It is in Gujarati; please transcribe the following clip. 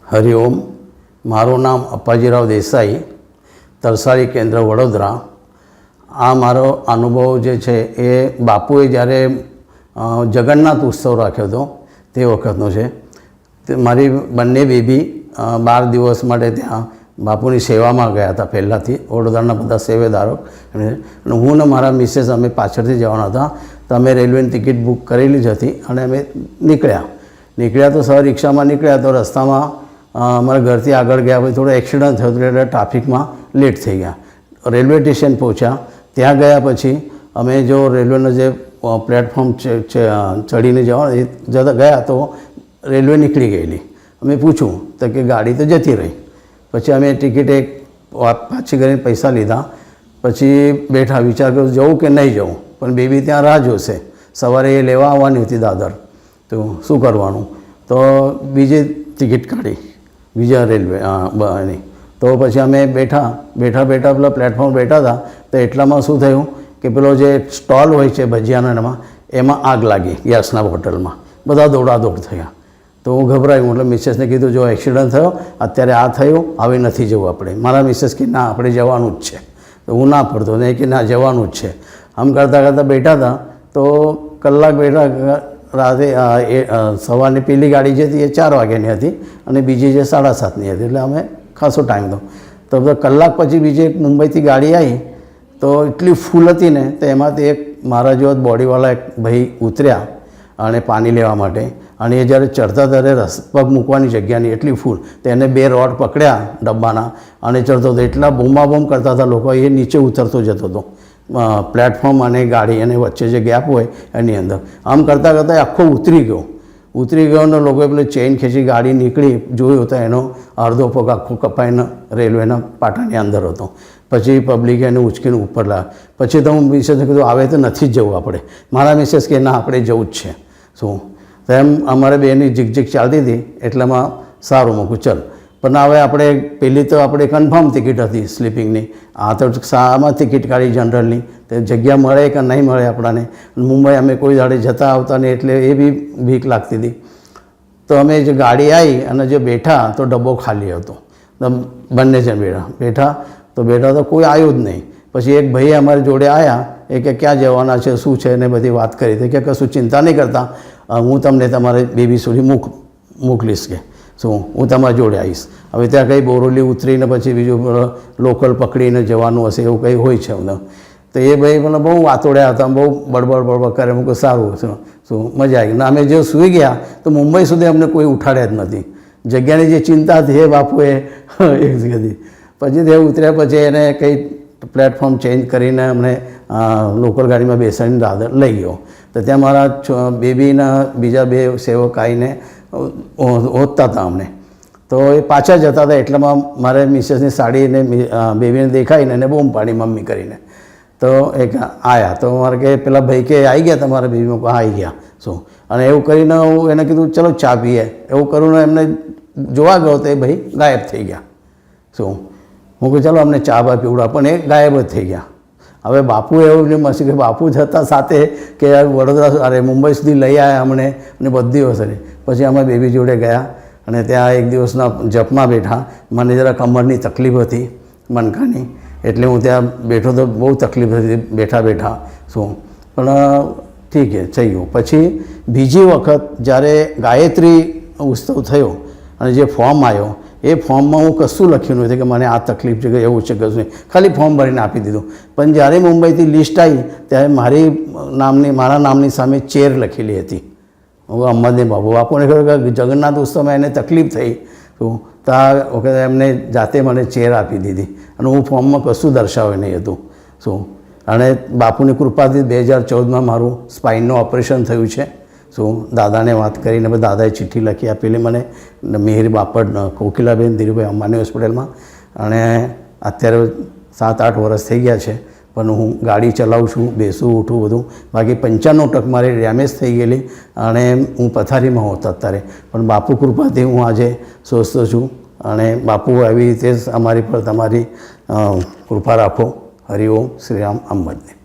હરિઓમ. મારું નામ અપ્પાજીરાવ દેસાઈ, તરસાળી કેન્દ્ર વડોદરા. આ મારો અનુભવ જે છે એ બાપુએ જ્યારે જગન્નાથ ઉત્સવ રાખ્યો હતો તે વખતનો છે. મારી બંને બેબી 12 દિવસ માટે ત્યાં બાપુની સેવામાં ગયા હતા પહેલાંથી, વડોદરાના બધા સેવેદારો. અને હું ને મારા મિસેસ અમે પાછળથી જવાના હતા, તો અમે રેલવેની ટિકિટ બુક કરેલી જ હતી અને અમે નીકળ્યા તો સવારે રિક્ષામાં નીકળ્યા તો રસ્તામાં અમારા ઘરથી આગળ ગયા પછી થોડો એક્સિડન્ટ થયો એટલે ટ્રાફિકમાં લેટ થઈ ગયા. રેલવે સ્ટેશન પહોંચ્યા, ત્યાં ગયા પછી અમે જો રેલવેનો જે પ્લેટફોર્મ ચડીને જતા ગયા તો રેલવે નીકળી ગયેલી. અમે પૂછ્યું તો કે ગાડી તો જતી રહી. પછી અમે ટિકિટ પાછી કરીને પૈસા લીધા, પછી બેઠા વિચાર કર્યો જવું કે નહીં જવું, પણ બેબી ત્યાં રાહ જોશે, સવારે એ લેવા આવવાની હતી દાદર, તો શું કરવાનું. તો બીજી ટિકિટ કાઢી બીજા રેલવે એની. તો પછી અમે બેઠા પેલા પ્લેટફોર્મ બેઠા હતા તો એટલામાં શું થયું કે પેલો જે સ્ટોલ હોય છે ભજીયાના એમાં આગ લાગી ગેસના બોટલમાં. બધા દોડાદોડ થયા. તો હું ગભરાયું, એટલે મિસેસને કીધું જો એક્સિડન્ટ થયો, અત્યારે આ થયું, હવે નથી જવું આપણે. મારા મિસેસ કે ના આપણે જવાનું જ છે. તો હું ના પડતો ને કે ના જવાનું જ છે. આમ કરતાં બેઠા હતા તો કલાક બેઠા. રાતે સવારની પેલી ગાડી જે હતી એ 4 વાગ્યાની હતી અને બીજી જે 7:30ની હતી, એટલે અમે ખાસો ટાઈમ તો કલાક પછી બીજી એક મુંબઈથી ગાડી આવી તો એટલી ફૂલ હતી ને, તો એમાંથી એક મારા જેવા બોડીવાળા એક ભાઈ ઉતર્યા અને પાણી લેવા માટે. અને એ જ્યારે ચડતા ત્યારે પગ મૂકવાની જગ્યા નહીં, એટલી ફૂલ. તો એને 2 રોડ પકડ્યા ડબ્બાના અને ચડતો હતો. એટલા બૂમાબૂમ કરતા હતા લોકો, એ નીચે ઉતરતો જતો હતો પ્લેટફોર્મ અને ગાડી અને વચ્ચે જે ગેપ હોય એની અંદર. આમ કરતાં આખો ઉતરી ગયો ને લોકોએ પેલી ચેઇન ખેંચી ગાડી નીકળી, જોયું તો એનો અડધો પગ આખો કપાઈને રેલવેના પાટાની અંદર હતો. પછી પબ્લિકે એને ઉચકીને ઉપર લાવ્યા. પછી તો હું મિસેસને કીધું આવે તો નથી જ જવું આપણે. મારા મિસેસ કે ના આપણે જવું જ છે. શું તો એમ અમારે બેની ઝીક ચાલતી હતી, એટલામાં સારું મૂકું ચલ. પણ હવે આપણે પહેલી તો આપણે કન્ફર્મ ટિકિટ હતી સ્લીપિંગની, આ તો શામાં ટિકિટ કાઢી જનરલની, તો જગ્યા મળે કે નહીં મળે આપણાને. મુંબઈ અમે કોઈ દાડે જતા આવતા ને એટલે એ બી બીક લાગતી હતી. તો અમે જે ગાડી આવી અને જે બેઠા તો ડબ્બો ખાલી હતો. બંને જણ બેઠા તો કોઈ આવ્યું જ નહીં. પછી એક ભાઈ અમારી જોડે આવ્યા, એ કે ક્યાં જવાના છે, શું છે ને બધી વાત કરી હતી. કે કશું ચિંતા નહીં કરતા, હું તમને તમારે બેબી સુધી મોકલીશ કે શું હું તમારી જોડે આવીશ. હવે ત્યાં કંઈ બોરોલી ઉતરીને પછી બીજું લોકલ પકડીને જવાનું હશે એવું કંઈ હોય છે અમને. તો એ ભાઈ મને બહુ વાતોડ્યા હતા, બહુ બળબડ કરે. હું કહું સારું શું મજા આવી. ને અમે જો સૂઈ ગયા તો મુંબઈ સુધી અમને કોઈ ઉઠાડ્યા જ નથી. જગ્યાની જે ચિંતા હતી એ બાપુએ એક હતી. પછી તે ઉતર્યા પછી એને કંઈ પ્લેટફોર્મ ચેન્જ કરીને અમને લોકલ ગાડીમાં બેસાડીને દાદર લઈ ગયો. તો ત્યાં મારા બેબીના બીજા 2 સેવક આવીને હોતતા હતા અમને. તો એ પાછા જતા હતા, એટલામાં મારે મિસેસની સાડીને બેબીને દેખાઈને એને બૂમ પાડી મમ્મી કરીને. તો એક આવ્યા તો મારે કે પેલા ભાઈ કે આવી ગયા તમારા બેબીમાં? હા આવી ગયા. શું અને એવું કરીને હું એને કીધું ચલો ચા પીએ. એવું કરું એમને જોવા ગયો તો એ ભાઈ ગાયબ થઈ ગયા. શું હું કહું ચાલો અમને ચા બા પીવડા, પણ એ ગાયબ જ થઈ ગયા. હવે બાપુ એવું ને મસી કે બાપુ જ હતા સાથે કે વડોદરા મુંબઈ સુધી લઈ આવ્યા અમને અને બધી વસ્તુ. પછી અમે બેબી જોડે ગયા અને ત્યાં એક દિવસના જપમાં બેઠા. મને જરા કમરની તકલીફ હતી, મણકાની, એટલે હું ત્યાં બેઠો તો બહુ તકલીફ હતી બેઠા. શું પણ ઠીક છે થઈ ગયું. પછી બીજી વખત જ્યારે ગાયત્રી ઉત્સવ થયો અને જે ફોર્મ આવ્યો એ ફોર્મમાં હું કશું લખ્યું નથી કે મને આ તકલીફ છે કે એવું છે કશું નહીં, ખાલી ફોર્મ ભરીને આપી દીધું. પણ જ્યારે મુંબઈથી લિસ્ટ આવી ત્યારે મારા નામની સામે ચેર લખેલી હતી. હવે અહમદને બાપુને કહ્યું કે જગન્નાથ ઉત્સવમાં એને તકલીફ થઈ તો આ વખતે એમને જાતે મને ચેર આપી દીધી અને હું ફોર્મમાં કશું દર્શાવ્યું નહીં હતું. શું અને બાપુની કૃપાથી 2014માં મારું સ્પાઇનનું ઓપરેશન થયું છે. શું દાદાને વાત કરીને દાદાએ ચિઠ્ઠી લખી આપેલી મને, મિહિર બાપડ કોકિલાબેન ધીરુભાઈ અંબાણી હોસ્પિટલમાં. અને અત્યારે 7-8 વર્ષ થઈ ગયા છે. પણ હું ગાડી ચલાવું છું, બેસું ઉઠું બધું. બાકી 95% મારી ડેમેજ થઈ ગયેલી અને હું પથારીમાં હોતો અત્યારે. પણ બાપુ કૃપાથી હું આજે સ્વસ્થ છું. અને બાપુ આવી રીતે જ અમારી પર તમારી કૃપા રાખો. હરિઓમ. શ્રીરામ. અહમદને.